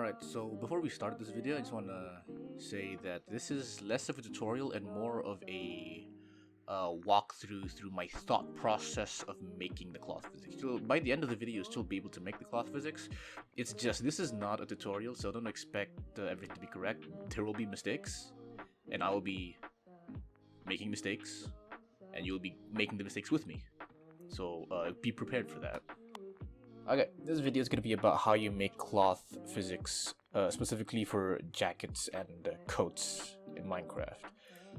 Alright, so before we start this video, I just want to say that this is less of a tutorial and more of a walkthrough through my thought process of making the cloth physics. So by the end of the video, you'll still be able to make the cloth physics. It's just, this is not a tutorial, so don't expect everything to be correct. There will be mistakes, and I will be making mistakes, and you'll be making the mistakes with me. So be prepared for that. Okay, this video is going to be about how you make cloth physics, specifically for jackets and coats in Minecraft.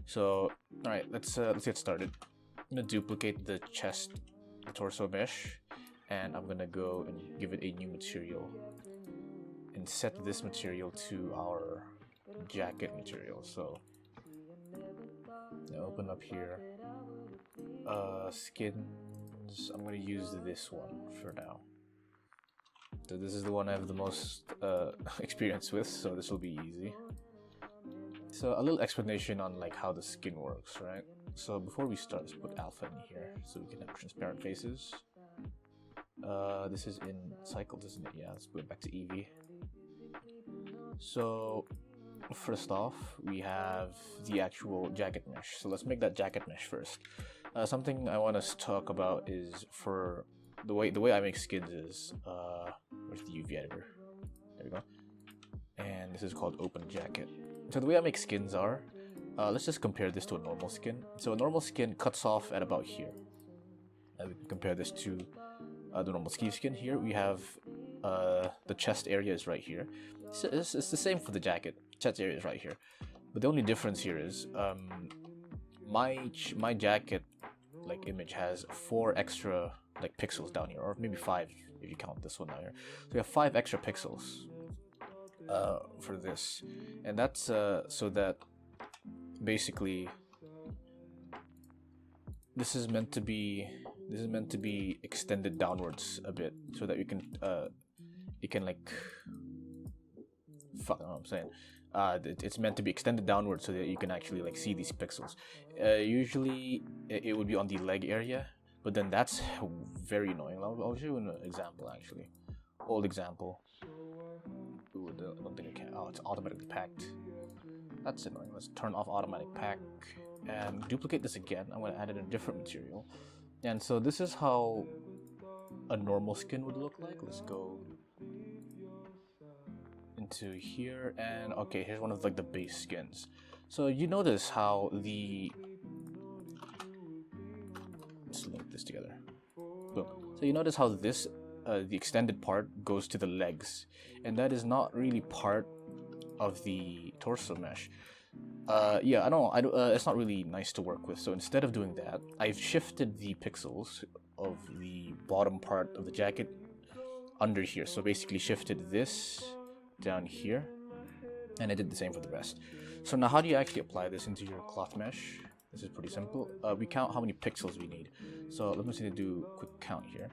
So, alright, let's get started. I'm going to duplicate the chest, the torso mesh, and I'm going to go and give it a new material and set this material to our jacket material. So, open up here, skins, I'm going to use this one for now. So this is the one I have the most experience with, so this will be easy. So a little explanation on like how the skin works, right? So before we start, let's put alpha in here so we can have transparent faces. This is in cycles, isn't it? Yeah, let's put it back to Eevee. So first off, we have the actual jacket mesh. So let's make that jacket mesh first. Something I want us to talk about is for the way I make skins is where's the UV editor? There we go. And this is called open jacket. So the way I make skins are, let's just compare this to a normal skin. So a normal skin cuts off at about here. And we can compare this to the normal ski skin. Here we have the chest area is right here. So it's the same for the jacket. Chest area is right here. But the only difference here is my jacket like image has 4 extra like pixels down here, or maybe 5 if you count this one down here. So we have 5 extra pixels for this, and that's so that basically this is meant to be extended downwards a bit so that you can it can like fuck, I don't know what I'm saying. It's meant to be extended downwards so that you can actually like see these pixels. Usually it would be on the leg area, but then that's very annoying. I'll show you an example actually. Old example. Ooh, I don't think I can. Oh, it's automatically packed. That's annoying. Let's turn off automatic pack and duplicate this again. I'm going to add in a different material. And so this is how a normal skin would look like. Let's go into here, and okay, here's one of like the base skins. So you notice how the let's link this together. Boom. So you notice how this the extended part goes to the legs, and that is not really part of the torso mesh. Yeah, I don't it's not really nice to work with. So instead of doing that, I've shifted the pixels of the bottom part of the jacket under here. So basically shifted this down here, and I did the same for the rest. So now how do you actually apply this into your cloth mesh? This is pretty simple. We count how many pixels we need. So let me see, do a quick count here.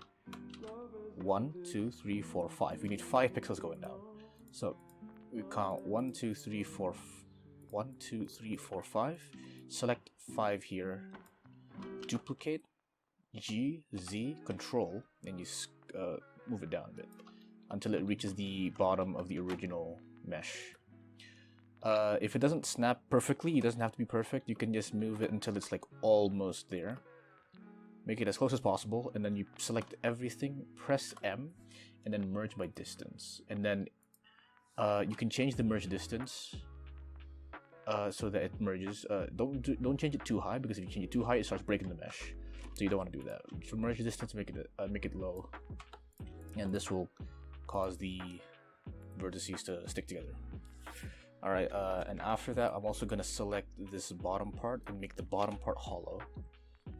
1, 2, 3, 4, 5. We need 5 pixels going down. So we count 1, 2, 3, 4, 1, 2, 3, 4, 5. Select 5 here. Duplicate. G, Z, Control, and you move it down a bit until it reaches the bottom of the original mesh. If it doesn't snap perfectly, it doesn't have to be perfect. You can just move it until it's like almost there. Make it as close as possible, and then you select everything, press M, and then merge by distance. And then you can change the merge distance so that it merges. Don't change it too high, because if you change it too high, it starts breaking the mesh. So you don't want to do that. So merge distance, make it low, and this will cause the vertices to stick together. Alright, and after that, I'm also going to select this bottom part and make the bottom part hollow.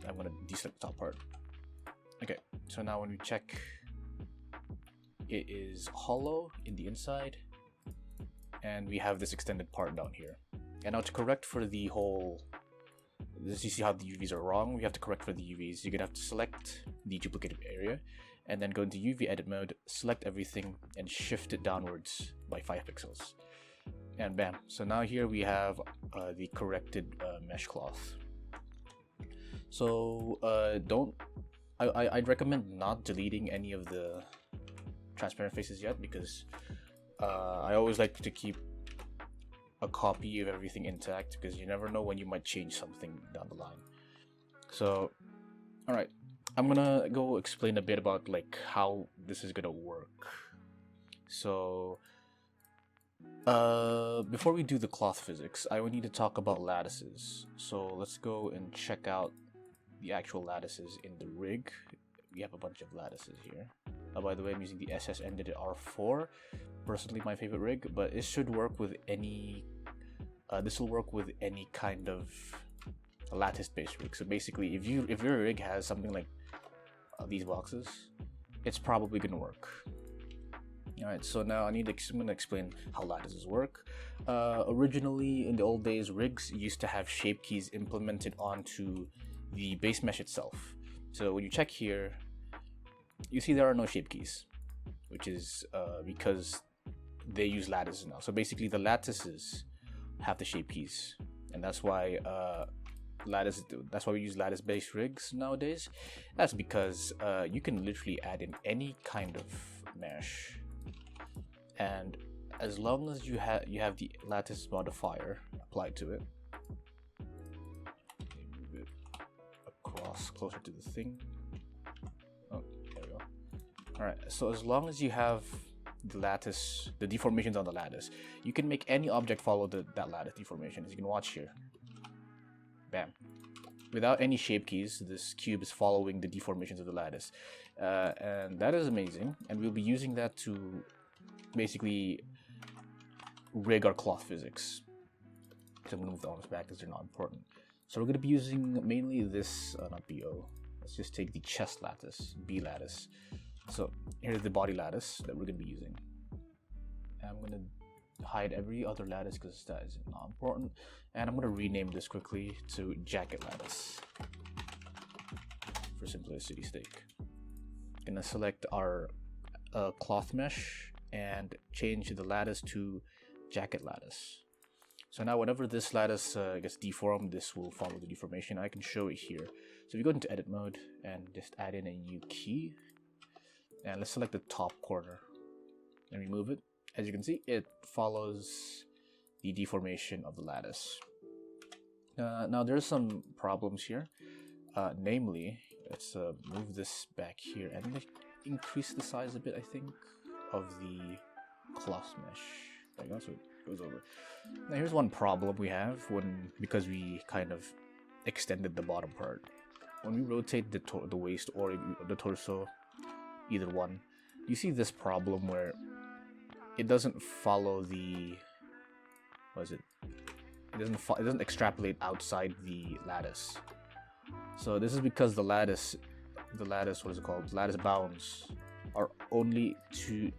I'm going to deselect the top part. Okay, so now when we check, it is hollow in the inside, and we have this extended part down here. And now to correct for the whole, you see how the UVs are wrong? We have to correct for the UVs. You're going to have to select the duplicated area, and then go into UV edit mode, select everything, and shift it downwards by 5 pixels. And bam. So now here we have the corrected mesh cloth. So I'd recommend not deleting any of the transparent faces yet, because I always like to keep a copy of everything intact because you never know when you might change something down the line. So, alright, I'm gonna go explain a bit about like how this is gonna work. So, before we do the cloth physics, I would need to talk about lattices. So let's go and check out the actual lattices in the rig. We have a bunch of lattices here. By the way, I'm using the SS EndEdit R4, personally my favorite rig, but it should work with any. This will work with any kind of lattice-based rig. So basically, if your rig has something like these boxes, it's probably gonna work. Alright, so now I'm gonna explain how lattices work. Originally, in the old days, rigs used to have shape keys implemented onto the base mesh itself. So when you check here, you see there are no shape keys, which is because they use lattices now. So basically, the lattices have the shape keys, and that's why we use lattice-based rigs nowadays. That's because you can literally add in any kind of mesh, and as long as you have the lattice modifier applied to it, move it across closer to the thing. Oh, there we go. All right. So as long as you have the lattice, the deformations on the lattice, you can make any object follow that lattice deformation, as you can watch here. Bam. Without any shape keys, this cube is following the deformations of the lattice, and that is amazing. And we'll be using that to basically rig our cloth physics. So I'm gonna move the arms back because they're not important. So we're gonna be using mainly this, not BO. Let's just take the chest lattice, B lattice. So here's the body lattice that we're gonna be using. And I'm gonna hide every other lattice because that is not important. And I'm gonna rename this quickly to jacket lattice for simplicity's sake. Gonna select our cloth mesh and change the lattice to jacket lattice. So now whenever this lattice gets deformed, this will follow the deformation. I can show it here. So if you go into edit mode and just add in a new key, and let's select the top corner and remove it. As you can see, it follows the deformation of the lattice. Now there's some problems here. Namely, let's move this back here and increase the size a bit, I think, of the cloth mesh. There you go, so it goes over. Now here's one problem we have because we kind of extended the bottom part. When we rotate the waist or the torso, either one, you see this problem where it doesn't follow the, it doesn't extrapolate outside the lattice. So this is because the lattice, what is it called? Lattice bounds are only to,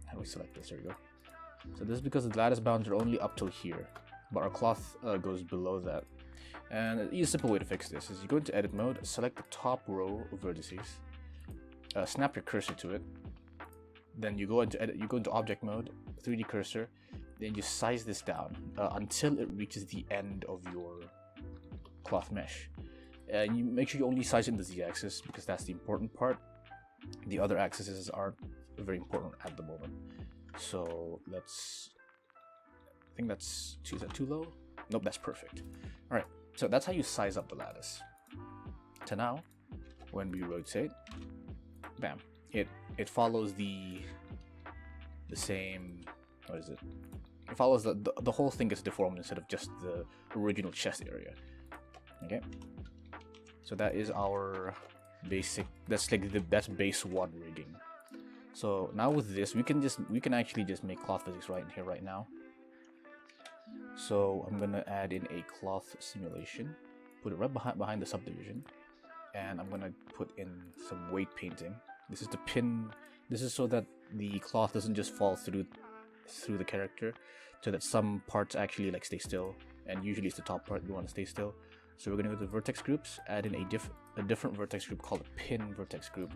how do we select this? There we go. So this is because the lattice bounds are only up till here, but our cloth goes below that. And a simple way to fix this is you go into edit mode, select the top row of vertices, snap your cursor to it, then you go into edit, you go into object mode, 3D cursor, then you size this down until it reaches the end of your cloth mesh. And you make sure you only size in the Z-axis because that's the important part. The other axes aren't very important at the moment. So let's, I think that's, is that too low? Nope, that's perfect. All right, so that's how you size up the lattice. So now, when we rotate, bam, it follows the same, what is it? It follows the whole thing gets deformed instead of just the original chest area. Okay, so that is our basic. That's like that's base one rigging. So now with this, we can actually just make cloth physics right in here right now. So I'm gonna add in a cloth simulation, put it right behind the subdivision, and I'm gonna put in some weight painting. This is to pin. This is so that the cloth doesn't just fall through the character, so that some parts actually like stay still, and usually it's the top part we want to stay still. So we're gonna go to vertex groups, add in a different vertex group called a pin vertex group.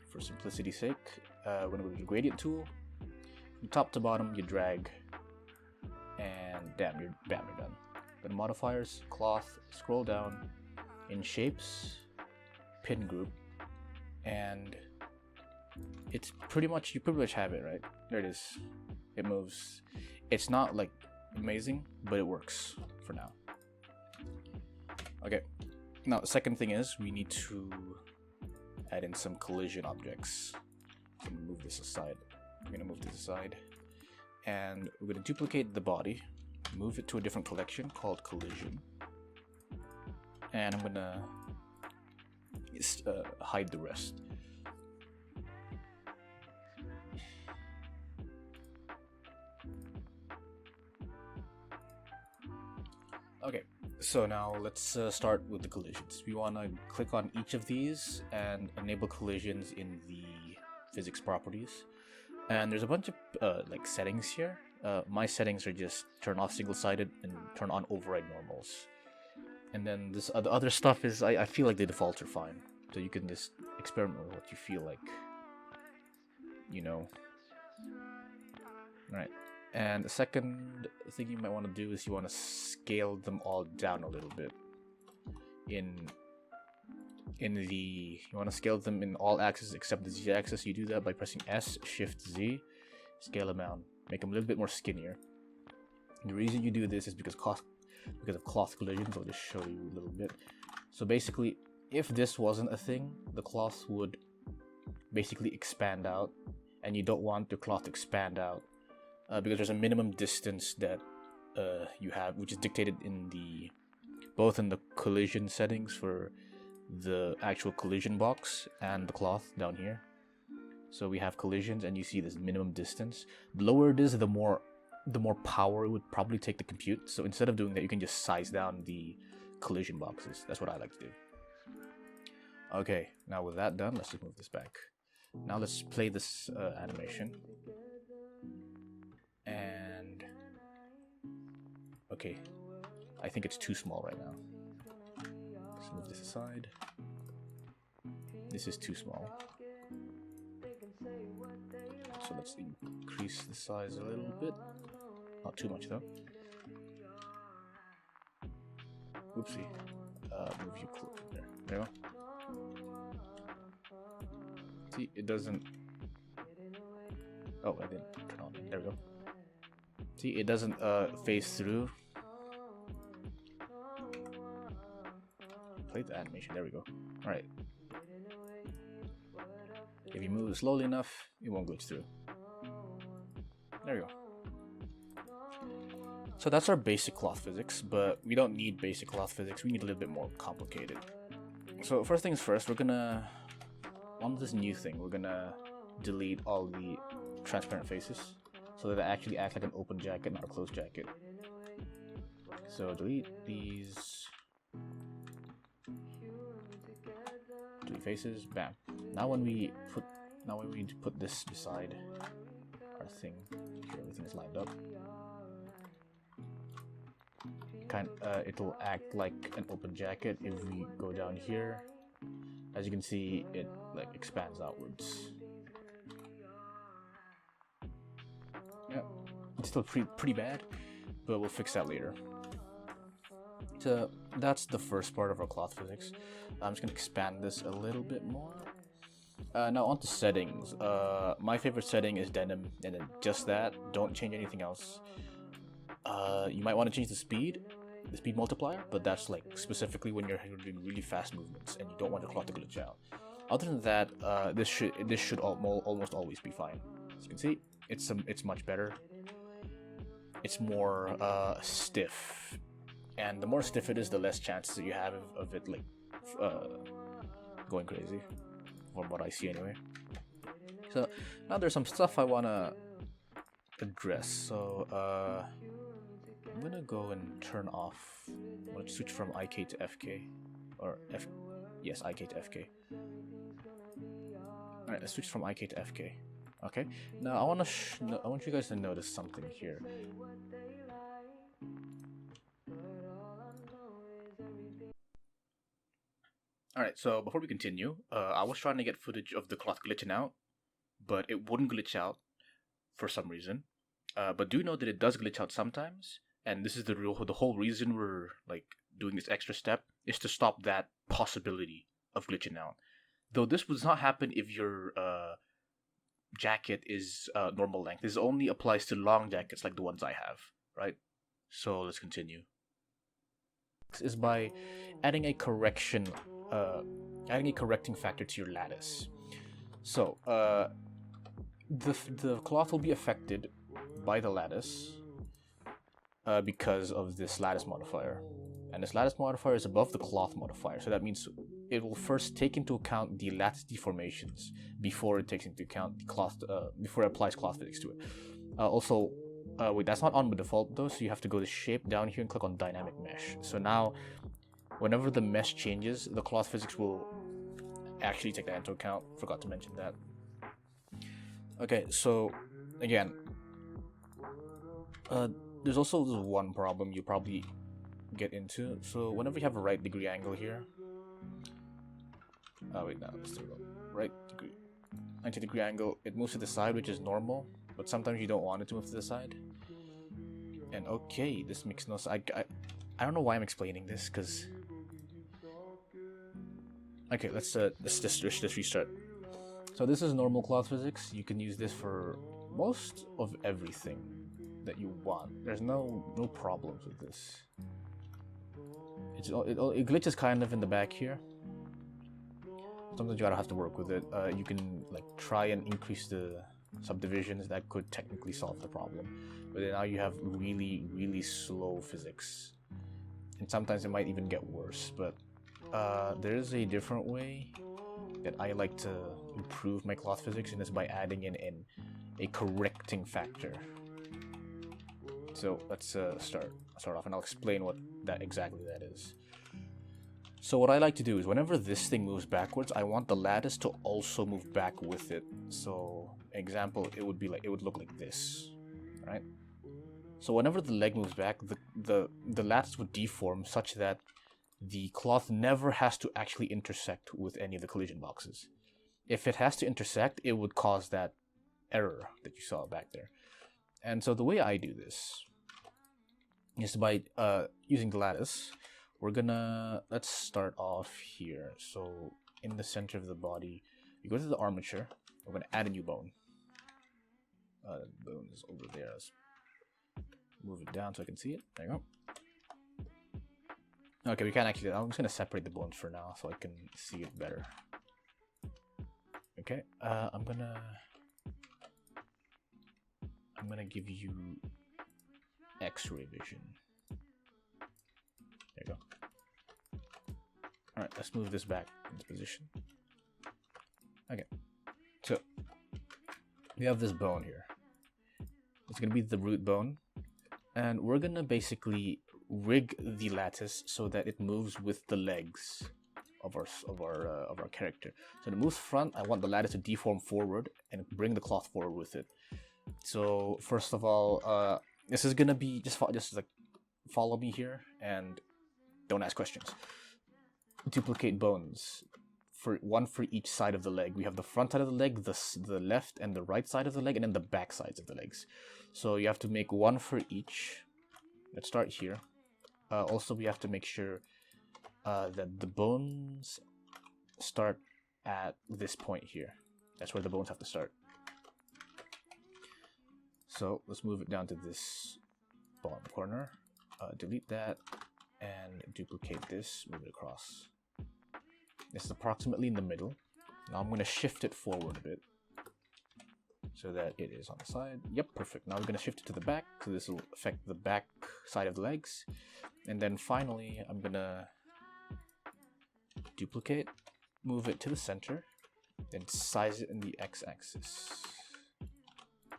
For simplicity's sake, we're gonna go to the gradient tool. From top to bottom, you drag, and you're done. Go to modifiers, cloth, scroll down, in shapes, pin group, and it's pretty much, you pretty much have it, right? There it is. It moves. It's not like amazing, but it works for now. Okay. Now the second thing is we need to add in some collision objects. I'm gonna move this aside. And we're gonna duplicate the body, move it to a different collection called collision, and I'm gonna hide the rest. Okay, so now let's start with the collisions. We want to click on each of these and enable collisions in the physics properties. And there's a bunch of like settings here. My settings are just turn off single-sided and turn on override normals. And then this other stuff is, I feel like the defaults are fine. So you can just experiment with what you feel like, you know. Alright. And the second thing you might want to do is you want to scale them all down a little bit. You want to scale them in all axes except the Z axis. You do that by pressing S, Shift Z, scale them down, make them a little bit more skinnier. And the reason you do this is because of cloth collisions. I'll just show you a little bit. So basically, if this wasn't a thing, the cloth would basically expand out, and you don't want the cloth to expand out. Because there's a minimum distance that you have, which is dictated in both in the collision settings for the actual collision box and the cloth down here. So we have collisions, and you see this minimum distance. The lower it is, the more power it would probably take to compute. So instead of doing that, you can just size down the collision boxes. That's what I like to do. Okay, now with that done, let's just move this back. Now let's play this animation. And okay, I think it's too small right now. Let's move this aside. This is too small. So let's increase the size a little bit. Not too much though. Oopsie. Move you closer there. There we go. See, it doesn't. Oh, I didn't turn on. There we go. See, it doesn't phase through. Play the animation. There we go. Alright. If you move slowly enough, it won't glitch through. There we go. So that's our basic cloth physics, but we don't need basic cloth physics. We need a little bit more complicated. So first things first, we're gonna, on this new thing, we're gonna delete all the transparent faces, so that they actually act like an open jacket, not a closed jacket. So delete these. Delete faces, bam. Now when we need to put this beside our thing, make sure everything is lined up. It'll act like an open jacket. If we go down here, as you can see, it like expands outwards. Yeah, it's still pretty bad, but we'll fix that later. So that's the first part of our cloth physics. I'm just gonna expand this a little bit more. Now on to settings. My favorite setting is denim, and then just that. Don't change anything else. You might want to change the speed multiplier, but that's like specifically when you're doing really fast movements and you don't want your cloth to glitch out. Other than that, this should almost always be fine. As you can see, it's much better. It's more stiff, and the more stiff it is, the less chances that you have of it like going crazy, from what I see anyway. So now there's some stuff I wanna address. So I'm gonna go and turn off. I'm gonna switch from IK to FK, or yes, IK to FK. All right, let's switch from IK to FK. Okay. Now I want you guys to notice something here. Alright, so before we continue, I was trying to get footage of the cloth glitching out, but it wouldn't glitch out for some reason. But do know that it does glitch out sometimes, and this is the whole reason we're like doing this extra step is to stop that possibility of glitching out. Though this would not happen if your jacket is normal length. This only applies to long jackets like the ones I have, right? So let's continue. This is by adding a correcting factor to your lattice. So the cloth will be affected by the lattice because of this lattice modifier. And this lattice modifier is above the cloth modifier, so that means it will first take into account the lattice deformations before it takes into account the cloth, before it applies cloth physics to it. Wait, that's not on by default though, so you have to go to shape down here and click on dynamic mesh. So now, whenever the mesh changes, the cloth physics will actually take that into account. Forgot to mention that. Okay, so again, there's also this one problem you probably get into. So whenever you have a right degree angle here, right degree, 90-degree angle, it moves to the side, which is normal, but sometimes you don't want it to move to the side. And okay, this makes no sense. I don't know why I'm explaining this, because okay, let's just restart. So this is normal cloth physics. You can use this for most of everything that you want. There's no problems with this. It glitches kind of in the back here. Sometimes you gotta have to work with it. You can like try and increase the subdivisions. That could technically solve the problem, but then now you have really slow physics, and sometimes it might even get worse. But there is a different way that I like to improve my cloth physics, and it's by adding in a correcting factor. So let's start off, and I'll explain what that exactly is. So what I like to do is whenever this thing moves backwards, I want the lattice to also move back with it. So example, it would look like this, right? So whenever the leg moves back, the lattice would deform such that the cloth never has to actually intersect with any of the collision boxes. If it has to intersect, it would cause that error that you saw back there. And so the way I do this is by using the lattice. Let's start off here. So in the center of the body, you go to the armature. We're gonna add a new bone. The bone is over there. Let's move it down so I can see it. There you go. Okay, we can't actually. I'm just gonna separate the bones for now so I can see it better. Okay, I'm gonna give you X-ray vision. There you go. All right, let's move this back into position. Okay, so we have this bone here. It's gonna be the root bone, and we're gonna basically rig the lattice so that it moves with the legs of our character. So to move front, I want the lattice to deform forward and bring the cloth forward with it. So first of all, this is gonna be just like follow me here and don't ask questions. Duplicate bones one for each side of the leg. We have the front side of the leg, the left and the right side of the leg, and then the back sides of the legs. So you have to make one for each. Let's start here. Also, we have to make sure that the bones start at this point here. That's where the bones have to start. So let's move it down to this bottom corner. Delete that and duplicate this, move it across. This is approximately in the middle. Now I'm going to shift it forward a bit so that it is on the side. Yep, perfect. Now we're going to shift it to the back, so this will affect the back side of the legs. And then finally, I'm going to duplicate, move it to the center, then size it in the x-axis.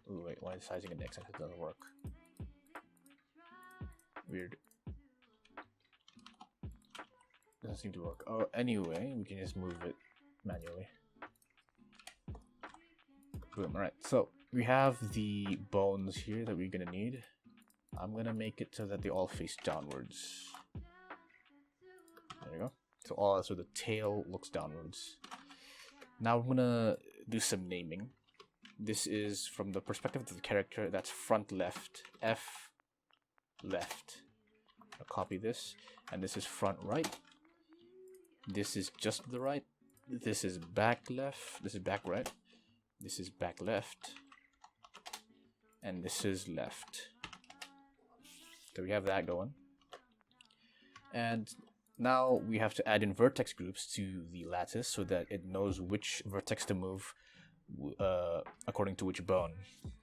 Oh wait, why is sizing in the x-axis doesn't work? Weird. Doesn't seem to work. Oh, anyway, we can just move it manually. Boom. Alright, so we have the bones here that we're gonna need. I'm gonna make it so that they all face downwards. There you go. So the tail looks downwards. Now I'm gonna do some naming. This is from the perspective of the character. That's front left, F left. I'll copy this, and this is front right. This is just the right. This is back left. This is back right. this is back left, and this is left. So we have that going. And now we have to add in vertex groups to the lattice so that it knows which vertex to move according to which bone,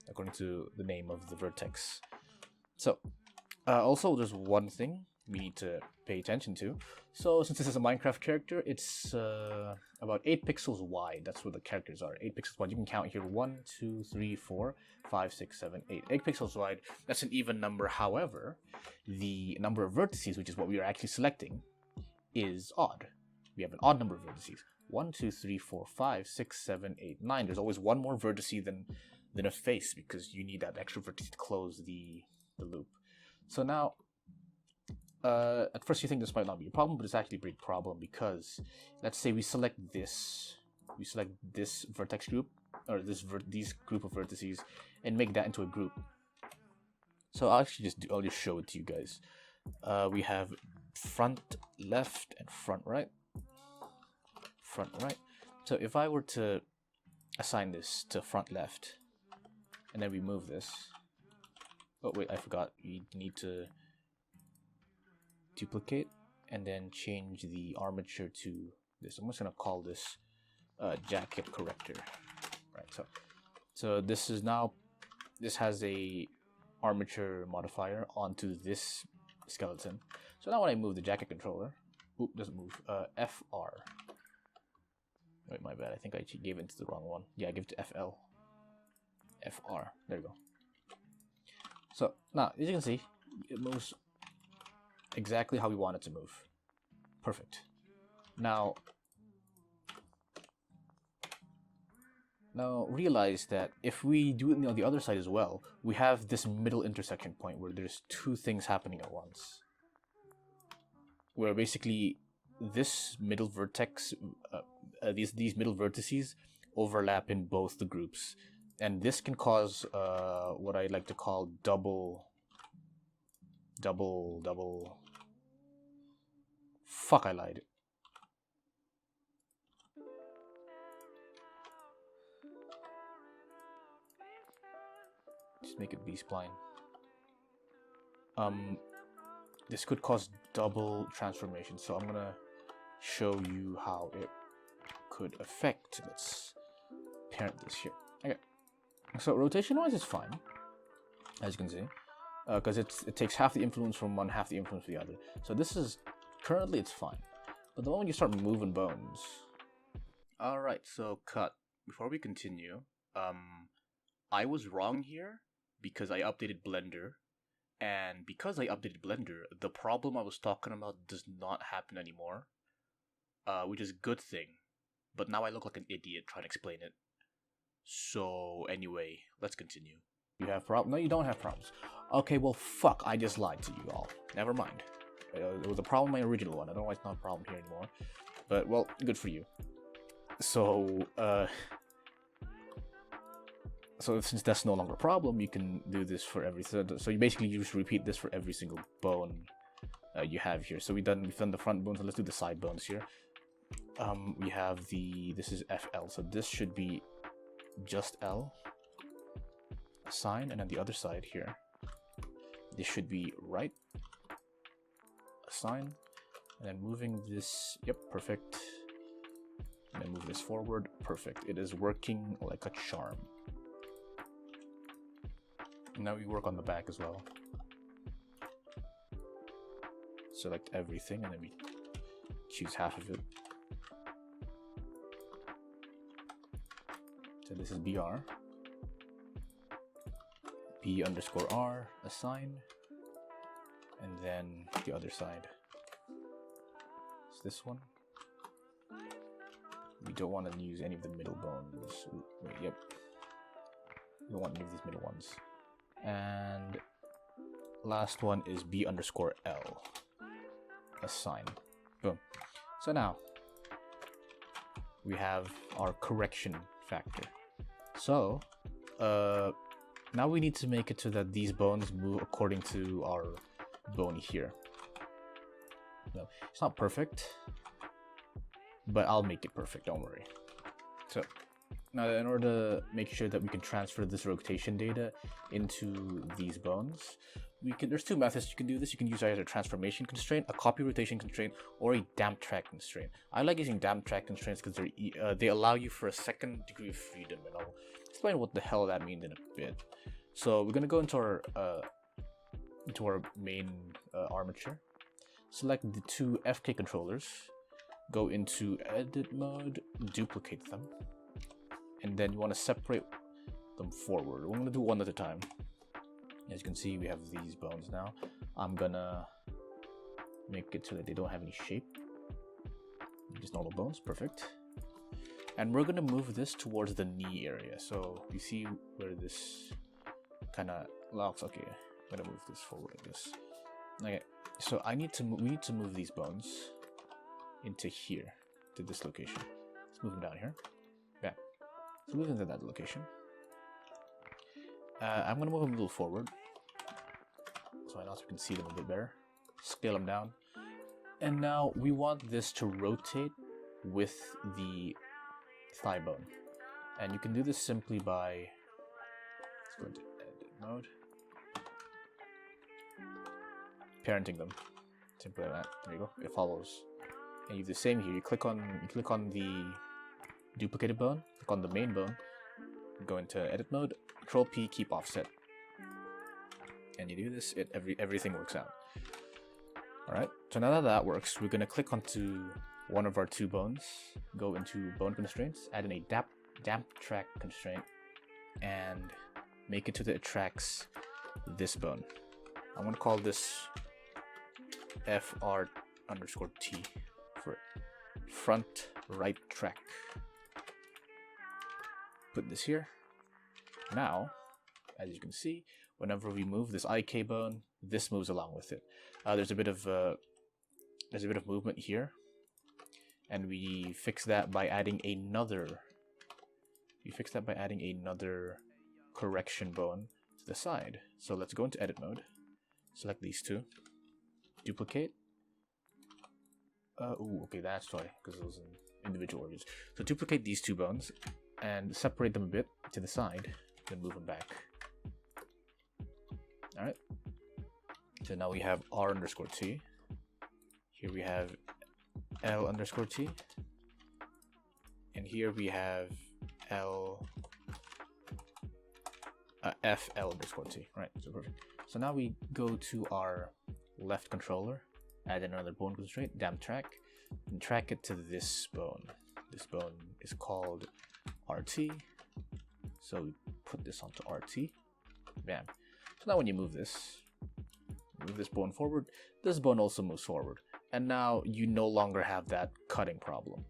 according to the name of the vertex. So also there's one thing we need to pay attention to. So since this is a Minecraft character, it's about 8 pixels wide. That's what the characters are, 8 pixels wide. You can count here, 1, 2, 3, 4, 5, 6, 7, 8. 8 pixels wide. That's an even number. However, the number of vertices, which is what we are actually selecting, is odd. We have an odd number of vertices. 1, 2, 3, 4, 5, 6, 7, 8, 9. There's always one more vertice than a face, because you need that extra vertex to close the loop. So now, at first you think this might not be a problem, but it's actually a big problem, because let's say we select this vertex group, or these group of vertices, and make that into a group. So I'll just show it to you guys. We have front left and front right. Front right. So if I were to assign this to front left, and then we move this. Oh wait, I forgot. We need to duplicate and then change the armature to this. I'm just gonna call this jacket corrector. Right. So this has a armature modifier onto this skeleton. So now when I move the jacket controller, doesn't move. FR. Wait, my bad. I think I gave it to the wrong one. Yeah, I gave it to FL. FR. There you go. So now, as you can see, it moves exactly how we want it to move. Perfect. Now realize that if we do it on the other side as well, we have this middle intersection point where there's two things happening at once. Where basically this middle vertex, these middle vertices overlap in both the groups, and this can cause what I like to call double. Fuck, I lied. Just make it B-spline. This could cause double transformation, so I'm gonna show you how it could affect. Let's parent this here. Okay. So rotation-wise, it's fine, as you can see, because it takes half the influence from one, half the influence from the other. So this is currently it's fine, but the moment you start moving bones. All right, so cut. Before we continue, I was wrong here because I updated Blender, and because I updated Blender, the problem I was talking about does not happen anymore, which is a good thing. But now I look like an idiot trying to explain it. So anyway, let's continue. You have problems? No, you don't have problems. Okay, well, fuck, I just lied to you all. Never mind. It was a problem in my original one. I don't know why it's not a problem here anymore. But, well, good for you. So, so since that's no longer a problem, you can do this for every third. So you basically just repeat this for every single bone you have here. So we've done the front bones. So let's do the side bones here. We have this is FL. So this should be just L. Assign, and then the other side here. This should be right. Assign, and then moving this. Yep, perfect. And then move this forward. Perfect. It is working like a charm. Now we work on the back as well. Select everything and then we choose half of it. So this is BR. B_R, assign. And then the other side. It's this one. We don't want to use any of the middle bones. Wait, yep. We don't want any of these middle ones. And last one is B_L. Assign. Boom. So now we have our correction factor. So now we need to make it so that these bones move according to our bone here. No, it's not perfect, but I'll make it perfect, don't worry. So Now, in order to make sure that we can transfer this rotation data into these bones, there's two methods you can do this. You can use either a transformation constraint, a copy rotation constraint, or a damp track constraint. I like using damp track constraints because they allow you for a second degree of freedom, and I'll explain what the hell that means in a bit. So we're gonna go into our main armature, select the two FK controllers, go into edit mode, duplicate them, and then you want to separate them forward. We're gonna do one at a time. As you can see, we have these bones now. I'm gonna make it so that they don't have any shape. Just normal bones, perfect. And we're gonna move this towards the knee area. So you see where this kind of locks. Okay, I'm gonna move this forward like this. Okay, so we need to move these bones into here, to this location. Let's move them down here. Yeah, so move into that location. I'm gonna move them a little forward, so I also can see them a bit better. Scale them down, and now we want this to rotate with the thigh bone, and you can do this simply by, let's go into edit mode, parenting them, simply like that. There you go. It follows, and you do the same here. You click on the duplicated bone, click on the main bone, go into edit mode, Control P, keep offset, and you do this. Everything works out. All right. So now that works, we're gonna click onto one of our two bones, go into bone constraints, add in a damp track constraint, and make it so that it tracks this bone. I'm gonna call this FR_T for front right track. Put this here. Now, as you can see, whenever we move this IK bone, this moves along with it. There's a bit of movement here, and we fix that by adding another. Correction bone to the side. So let's go into edit mode, select these two, duplicate. Okay, that's why, because those are individual organs. So duplicate these two bones and separate them a bit to the side, then move them back. All right. So now we have R_T. Here we have L_T, and here we have FL_T. Right. So perfect. So now we go to our left controller, add another bone constraint, damp track, and track it to this bone. This bone is called RT. So we put this onto RT. Bam. So now when you move this bone forward, this bone also moves forward. And now you no longer have that cutting problem.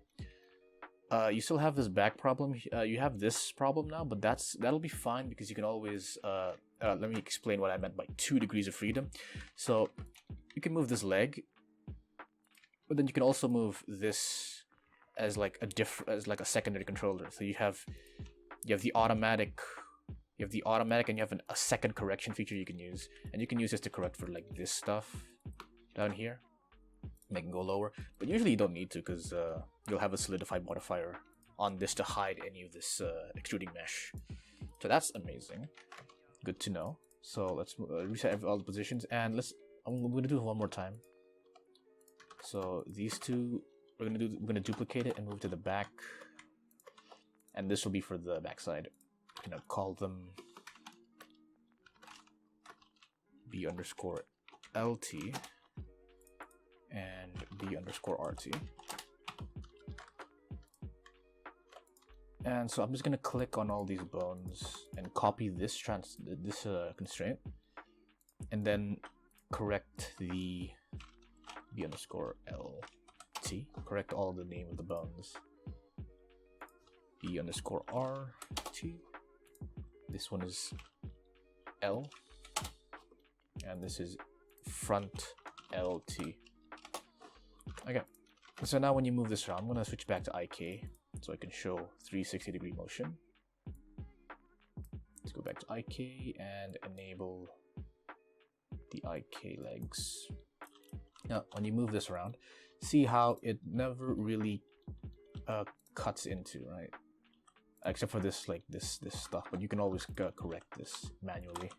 You still have this back problem. You have this problem now, but that'll be fine because you can always let me explain what I meant by 2 degrees of freedom. So you can move this leg, but then you can also move this as like a secondary controller. So you have the automatic, and you have a second correction feature you can use, and you can use this to correct for like this stuff down here, make it go lower. But usually you don't need to, because you'll have a solidified modifier on this to hide any of this extruding mesh. So that's amazing, good to know. So let's reset all the positions, and I'm gonna do it one more time. So these two, we're gonna duplicate it and move to the back, and this will be for the back side. I'm gonna call them B_LT and B_RT. And so I'm just gonna click on all these bones and copy this constraint, and then correct the B_LT. Correct all the name of the bones. B_RT. This one is L, and this is front LT. Okay, so now when you move this around, I'm gonna switch back to IK so I can show 360-degree motion. Let's go back to IK and enable the IK legs. Now, when you move this around, see how it never really cuts into, right? except for this like this stuff, but you can always correct this manually.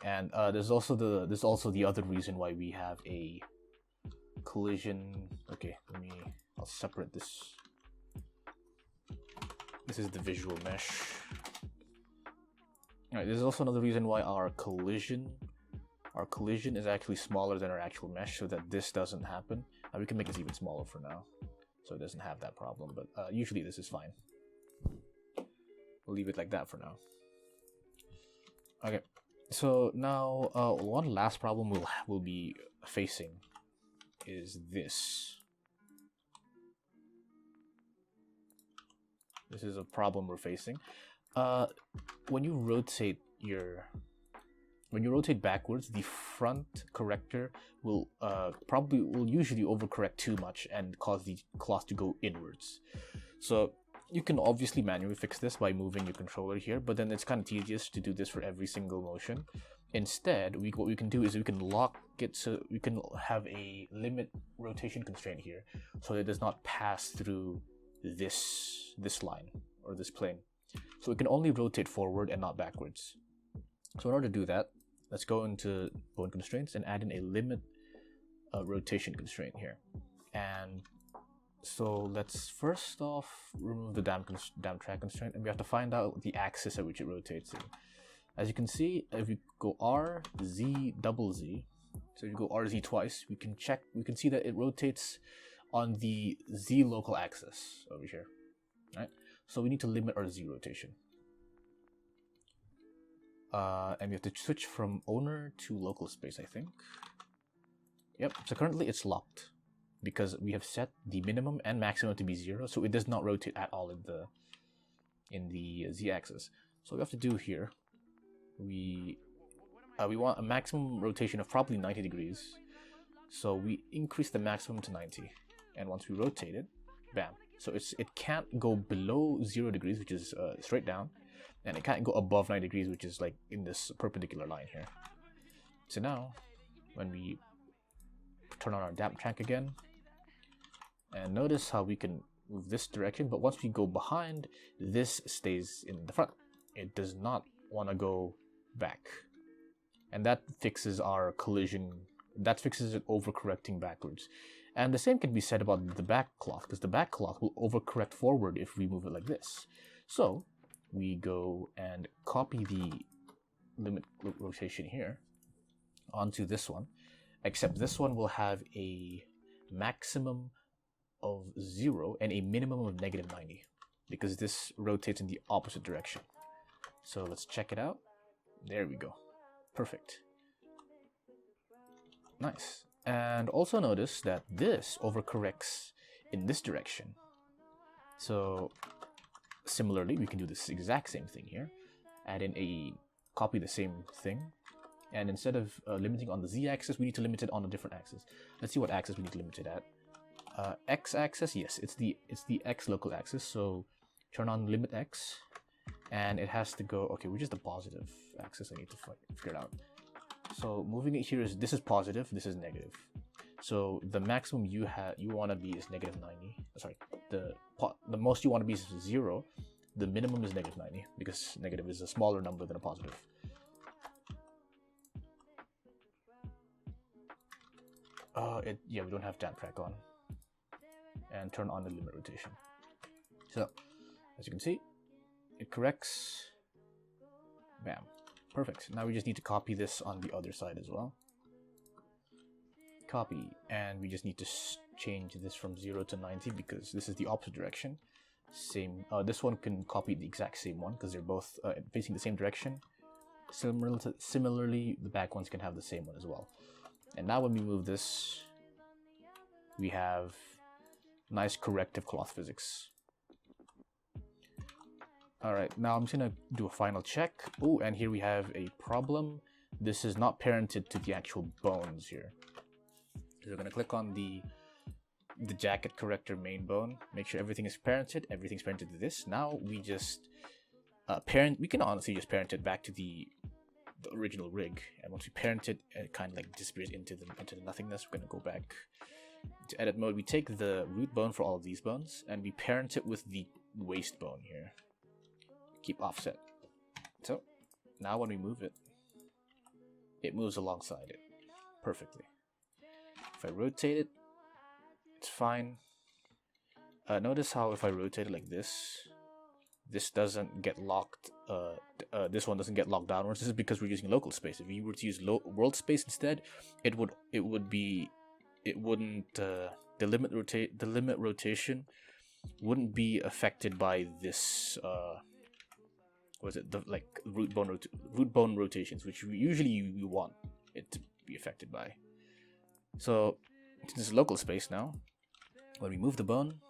And there's also the other reason why we have a collision. Okay, I'll separate this. This is the visual mesh. Alright, there's also another reason why our collision is actually smaller than our actual mesh, so that this doesn't happen. We can make this even smaller for now, so it doesn't have that problem, but usually this is fine. We'll leave it like that for now. Okay, so now one last problem we'll be facing is this. This is a problem we're facing. When you rotate backwards, the front corrector will usually overcorrect too much and cause the cloth to go inwards. So you can obviously manually fix this by moving your controller here, but then it's kind of tedious to do this for every single motion. Instead, what we can do is we can lock it so we can have a limit rotation constraint here, so that it does not pass through this line or this plane. So it can only rotate forward and not backwards. So in order to do that, let's go into bone constraints and add in a limit rotation constraint here. And so let's first off remove the damp track constraint, and we have to find out the axis at which it rotates in. As you can see, if we go R, Z, double Z, so if you go RZ twice, we can see that it rotates on the Z local axis over here, right? So we need to limit our Z rotation. And we have to switch from owner to local space, I think. Yep, so currently it's locked because we have set the minimum and maximum to be 0, so it does not rotate at all in the Z axis. So what we have to do here, we want a maximum rotation of probably 90 degrees. So we increase the maximum to 90, and once we rotate it, bam. So it can't go below 0 degrees, which is straight down, and it can't go above 90 degrees, which is like in this perpendicular line here. So now, when we turn on our damp track again, and notice how we can move this direction, but once we go behind, this stays in the front. It does not want to go back. And that fixes our collision, that fixes it overcorrecting backwards. And the same can be said about the back cloth, because the back cloth will overcorrect forward if we move it like this. So we go and copy the limit rotation here onto this one, except this one will have a maximum of 0 and a minimum of -90, because this rotates in the opposite direction. So let's check it out. There we go. Perfect. Nice. And also notice that this overcorrects in this direction. So similarly, we can do this exact same thing here. Add in copy the same thing. And instead of limiting on the Z-axis, we need to limit it on a different axis. Let's see what axis we need to limit it at. X-axis, yes, it's the X local axis. So turn on limit X, and it has to go, okay, which is the positive axis? I need to figure it out. So moving it here this is positive, this is negative. So the maximum you want to be is -90. Sorry, the most you want to be is 0. The minimum is -90 because negative is a smaller number than a positive. Yeah, we don't have damp track on. And turn on the limit rotation. So as you can see, it corrects. Bam. Perfect. Now we just need to copy this on the other side as well. Copy, and we just need to change this from 0 to 90 because this is the opposite direction. Same. This one can copy the exact same one because they're both facing the same direction. Similarly, the back ones can have the same one as well. And now when we move this, we have nice corrective cloth physics. Alright, now I'm just gonna do a final check. Oh, and here we have a problem. This is not parented to the actual bones here. So we're gonna click on the jacket corrector main bone, make sure everything is parented. Everything's parented to this. Now we just we can honestly just parent it back to the original rig, and once we parent it, it kind of like disappears into the nothingness. We're gonna go back to edit mode, we take the root bone for all of these bones and we parent it with the waist bone here. Keep offset. So now when we move it, it moves alongside it perfectly. If I rotate it, it's fine. Notice how if I rotate it like this, this doesn't get locked. This one doesn't get locked downwards. This is because we're using local space. If you were to use world space instead, the limit rotation wouldn't be affected by this. Root bone rotations, which we want it to be affected by. So this is local space now. When we move the bone,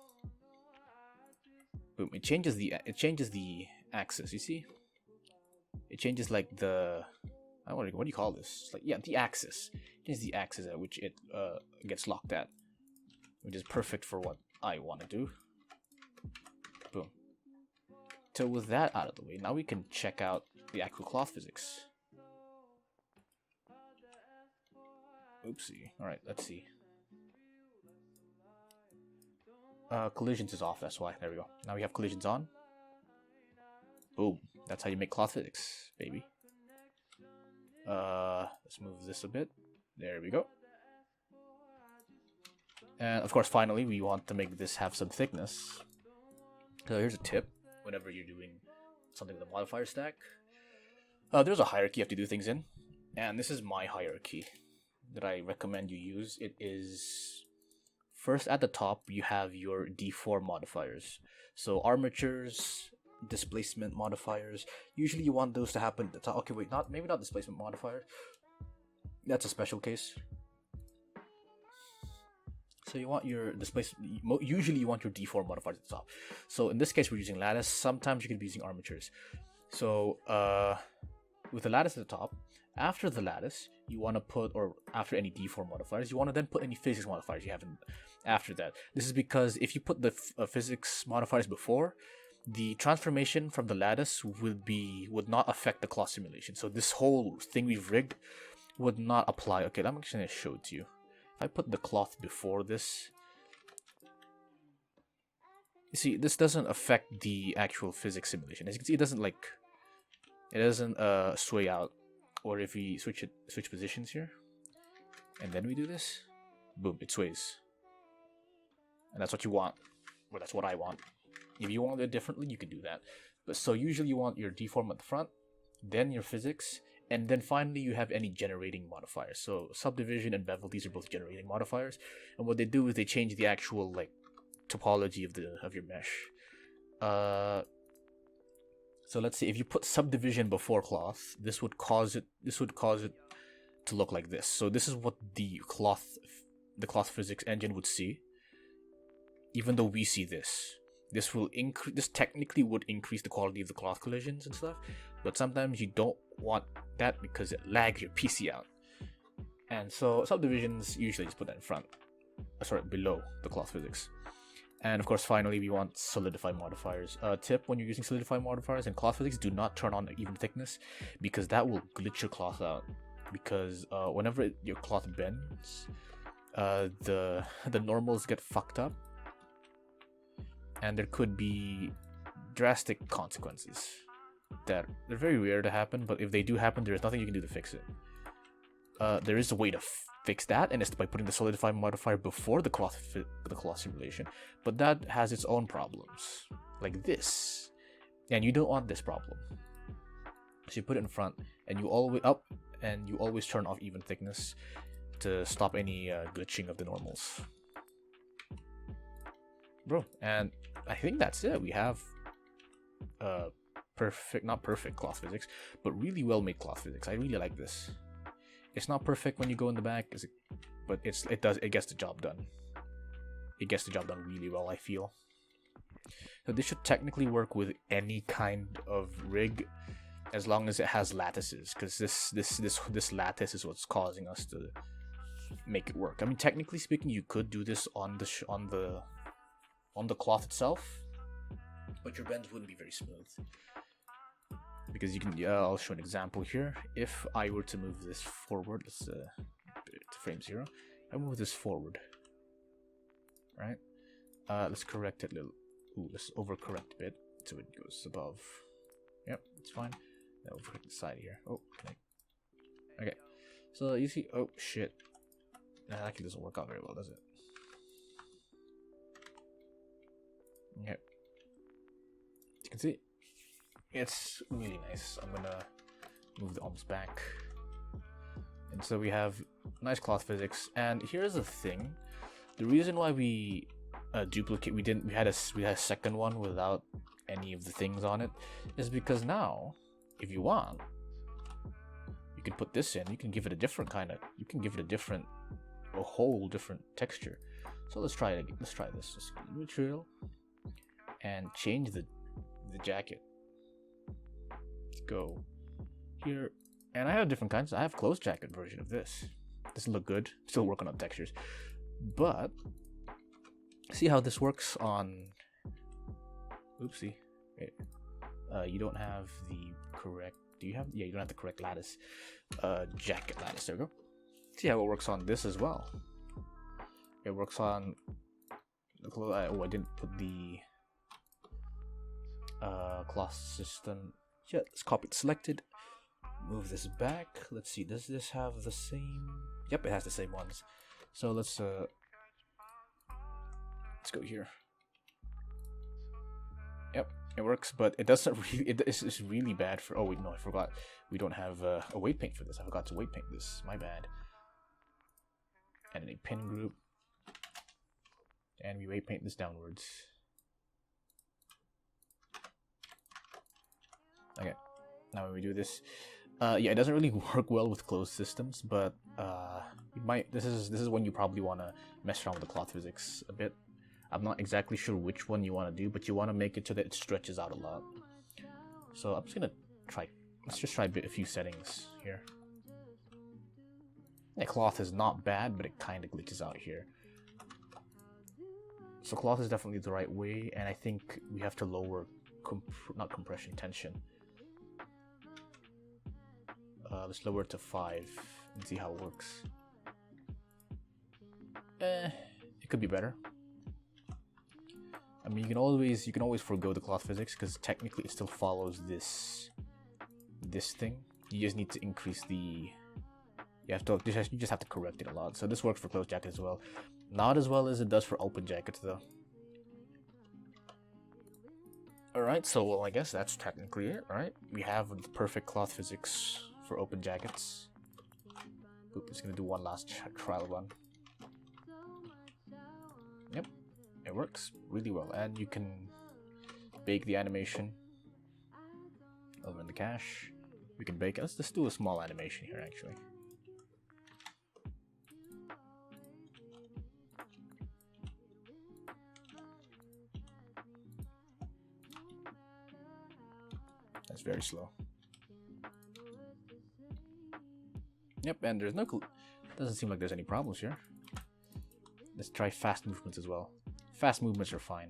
boom! It changes the axis. You see, it changes like the what do you call this? The axis. It changes the axis at which it gets locked at, which is perfect for what I want to do. Boom. So with that out of the way, now we can check out the actual cloth physics. Oopsie. Alright, let's see. Collisions is off, that's why. There we go. Now we have collisions on. Boom. That's how you make cloth physics, baby. Let's move this a bit. There we go. And of course, finally, we want to make this have some thickness. So here's a tip. Whenever you're doing something with a modifier stack, there's a hierarchy you have to do things in. And this is my hierarchy that I recommend you use. It is first at the top you have your D4 modifiers. So armatures, displacement modifiers. Usually you want those to happen at the top. Okay, wait, maybe not displacement modifiers. That's a special case. So you want your displacement. Usually you want your D4 modifiers at the top. So in this case we're using lattice. Sometimes you can be using armatures. So with the lattice at the top, after the lattice, you want to put, or after any D4 modifiers, you want to then put any physics modifiers you have after that. This is because if you put the physics modifiers before, the transformation from the lattice would not affect the cloth simulation. So this whole thing we've rigged would not apply. Okay, I'm actually going to show it to you. If I put the cloth before this, you see, this doesn't affect the actual physics simulation. As you can see, it doesn't sway out. Or if we switch positions here, and then we do this, boom, it sways. And that's what you want, or that's what I want. If you want it differently, you can do that. But so usually you want your deform at the front, then your physics, and then finally you have any generating modifiers. So subdivision and bevel, these are both generating modifiers. And what they do is they change the actual topology of your mesh. So let's see, if you put subdivision before cloth, this would cause it to look like this. So this is what the cloth physics engine would see. Even though we see this. This technically would increase the quality of the cloth collisions and stuff, but sometimes you don't want that because it lags your PC out. And so subdivisions usually just put that in front. Below the cloth physics. And of course, finally, we want solidify modifiers. Tip: when you're using solidify modifiers in cloth physics, do not turn on even thickness, because that will glitch your cloth out. Because whenever your cloth bends, the normals get fucked up, and there could be drastic consequences that they're very rare to happen. But if they do happen, there's nothing you can do to fix it. There is a way to fix that, and it's by putting the solidify modifier before the cloth simulation, but that has its own problems, like this, and you don't want this problem. So you put it in front, and you always turn off even thickness to stop any glitching of the normals, bro. And I think that's it. We have not perfect cloth physics, but really well made cloth physics. I really like this. It's not perfect when you go in the back, but it gets the job done. It gets the job done really well, I feel. So this should technically work with any kind of rig, as long as it has lattices, because this lattice is what's causing us to make it work. I mean, technically speaking, you could do this on the cloth itself, but your bends wouldn't be very smooth. Because you can, I'll show an example here. If I were to move this forward, let's to frame 0, I move this forward. right? Let's correct it a little. Ooh, let's overcorrect a bit so it goes above. Yep, it's fine. Now overcorrect the side here. Oh, okay. So you see, oh shit. That actually doesn't work out very well, does it? Yep. You can see, it's really nice. I'm gonna move the arms back. And so we have nice cloth physics. And here's the thing. The reason why we we had a second one without any of the things on it is because now, if you want, you can put this in. You can give it a different a whole different texture. So let's try it again. Let's try this. Let's go to material and change the jacket. Let's go here, and I have different kinds. I have closed jacket version of this. Doesn't look good. Still working on textures, but see how this works on. Oopsie. Wait. You don't have the correct. Do you have? Yeah, you don't have the correct lattice. Jacket lattice. There we go. See how it works on this as well. It works on. Oh, I didn't put the cloth system. Yeah, let's copy it. Selected. Move this back. Let's see. Does this have the same? Yep, it has the same ones. So let's go here. Yep, it works, but it doesn't really. It's really bad for. Oh wait, no, I forgot. We don't have a weight paint for this. I forgot to weight paint this. My bad. And a pin group, and we weight paint this downwards. Okay, now when we do this, yeah, it doesn't really work well with closed systems, but you might. This is when you probably want to mess around with the cloth physics a bit. I'm not exactly sure which one you want to do, but you want to make it so that it stretches out a lot. So I'm just gonna try. Let's just try a few settings here. The cloth is not bad, but it kind of glitches out here. So cloth is definitely the right way, and I think we have to lower not compression, tension. Let's lower it to 5 and see how it works. It could be better. I mean, you can always forgo the cloth physics because technically it still follows this thing. You just need to increase the. You just have to correct it a lot. So this works for closed jacket as well. Not as well as it does for open jackets though. Alright, so well, I guess that's technically it, right? We have the perfect cloth physics for open jackets. Oop, just gonna do one last trial run. Yep, it works really well, and you can bake the animation over in the cache. We can bake. Let's just do a small animation here, actually. That's very slow. Yep, and there's no. Doesn't seem like there's any problems here. Let's try fast movements as well. Fast movements are fine.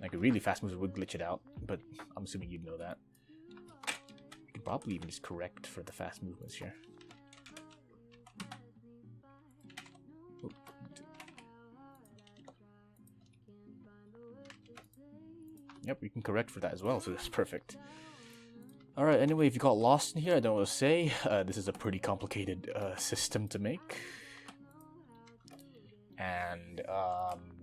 Like really fast movements would glitch it out, but I'm assuming you'd know that. You could probably even just correct for the fast movements here. Oh. Yep, we can correct for that as well, so that's perfect. Alright, anyway, if you got lost in here, I don't know what to say. This is a pretty complicated system to make. And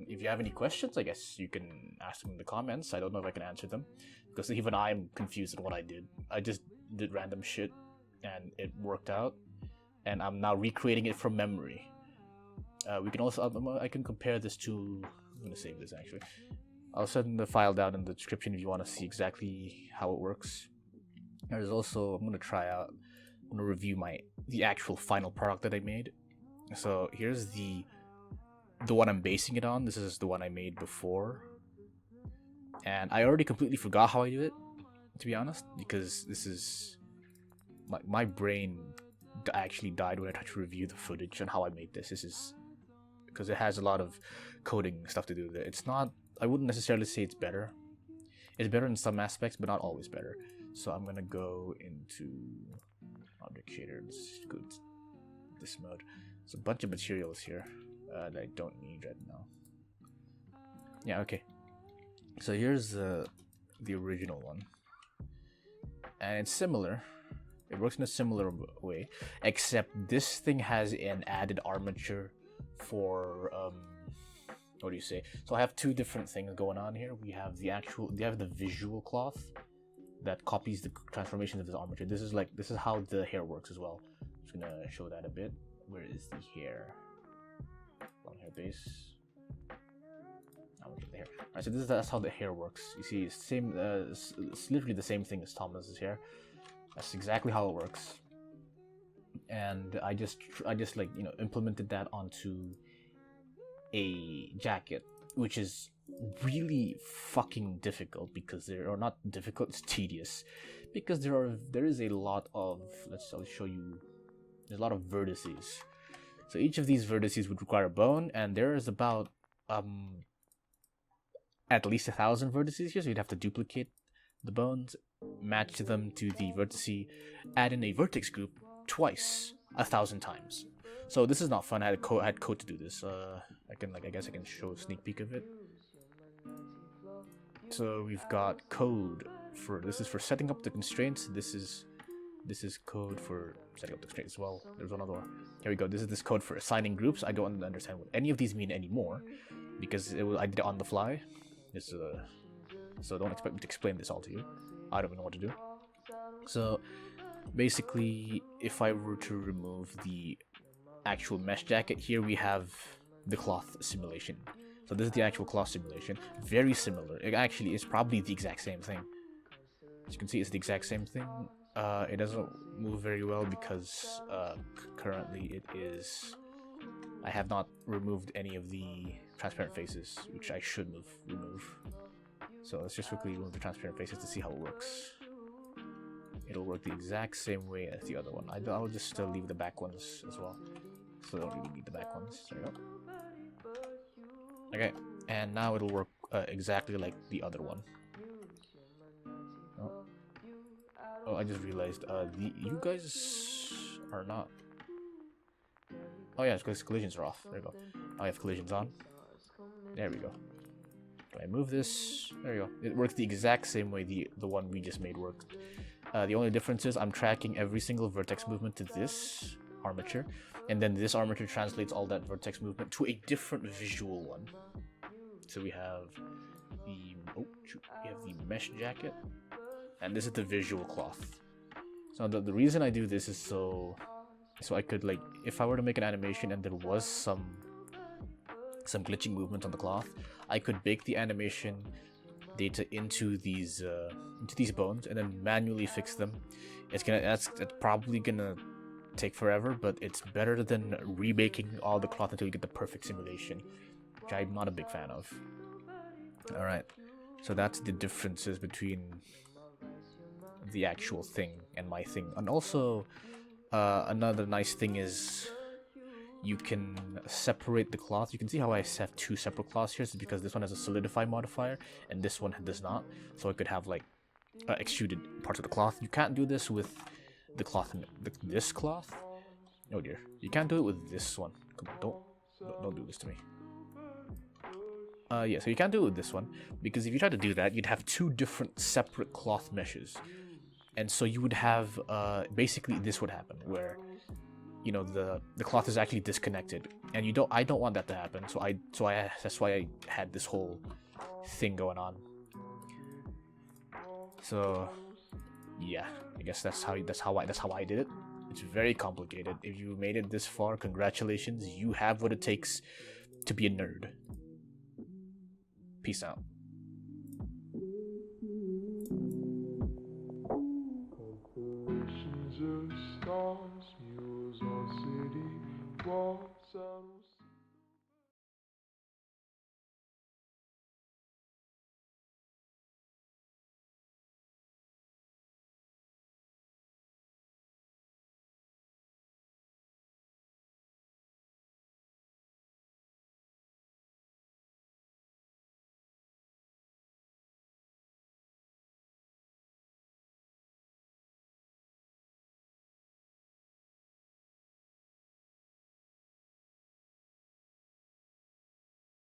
if you have any questions, I guess you can ask them in the comments. I don't know if I can answer them, because even I'm confused in what I did. I just did random shit, and it worked out. And I'm now recreating it from memory. We can also, I can compare this to, I'm going to save this actually. I'll send the file down in the description if you want to see exactly how it works. There's also, I'm going to try out, I'm going to review the actual final product that I made. So here's the one I'm basing it on. This is the one I made before. And I already completely forgot how I do it, to be honest, because this is, my brain actually died when I tried to review the footage and how I made this. This is, because it has a lot of coding stuff to do with it. It's not, I wouldn't necessarily say it's better. It's better in some aspects, but not always better. So I'm gonna go into object shader. Let's go this mode. There's a bunch of materials here that I don't need right now. Yeah, okay. So here's the original one, and it's similar. It works in a similar way, except this thing has an added armature for what do you say? So I have two different things going on here. We have the visual cloth that copies the transformations of this armature. This is how the hair works as well. I'm just gonna show that a bit. Where is the hair? Long hair base. The hair. Alright, so that's how the hair works. You see, it's same. It's literally the same thing as Thomas's hair. That's exactly how it works. And I just like, you know, implemented that onto a jacket, which is really fucking difficult because not difficult, it's tedious, because there is a lot of, I'll show you, there's a lot of vertices. So each of these vertices would require a bone, and there is about at least 1,000 vertices here, so you'd have to duplicate the bones, match them to the vertice, add in a vertex group twice, 1,000 times. So this is not fun. I had code to do this. I guess I can show a sneak peek of it. So we've got code for this is for setting up the constraints. This is code for setting up the constraints as well. There's one other one. Here we go. This is this code for assigning groups. I don't understand what any of these mean anymore because I did it on the fly. So don't expect me to explain this all to you. I don't even know what to do. So basically, if I were to remove the actual mesh jacket, here we have the cloth simulation. So this is the actual cloth simulation. Very similar. It actually is probably the exact same thing. As you can see, it's the exact same thing. It doesn't move very well because currently it is... I have not removed any of the transparent faces, which I should remove. So let's just quickly remove the transparent faces to see how it works. It'll work the exact same way as the other one. I'll just leave the back ones as well. So I don't really need the back ones. There we go. Okay, and now it'll work exactly like the other one. Oh, I just realized you guys are not... Oh yeah, it's because collisions are off. There we go. I have collisions on. There we go. Do I move this? There we go. It works the exact same way the one we just made worked. The only difference is I'm tracking every single vertex movement to this armature, and then this armature translates all that vertex movement to a different visual one. So we have the mesh jacket, and this is the visual cloth. So the reason I do this is so I could, like, if I were to make an animation and there was some glitching movement on the cloth, I could bake the animation data into these bones and then manually fix them. It's probably gonna take forever, but it's better than rebaking all the cloth until you get the perfect simulation, which I'm not a big fan of. Alright, so that's the differences between the actual thing and my thing. And also another nice thing is you can separate the cloth. You can see how I have two separate cloths here. It's because this one has a solidify modifier and this one does not. So I could have like extruded parts of the cloth. You can't do this with the cloth, this cloth. Oh dear, you can't do it with this one. Come on, don't do this to me. Yeah, so you can't do it with this one because if you try to do that, you'd have two different separate cloth meshes, and so you would have basically this would happen where, you know, the cloth is actually disconnected, and I don't want that to happen. That's why I had this whole thing going on. So yeah, I guess that's how I did it. It's very complicated. If you made it this far, congratulations. You have what it takes to be a nerd. Peace out. Stars, mules on city walks,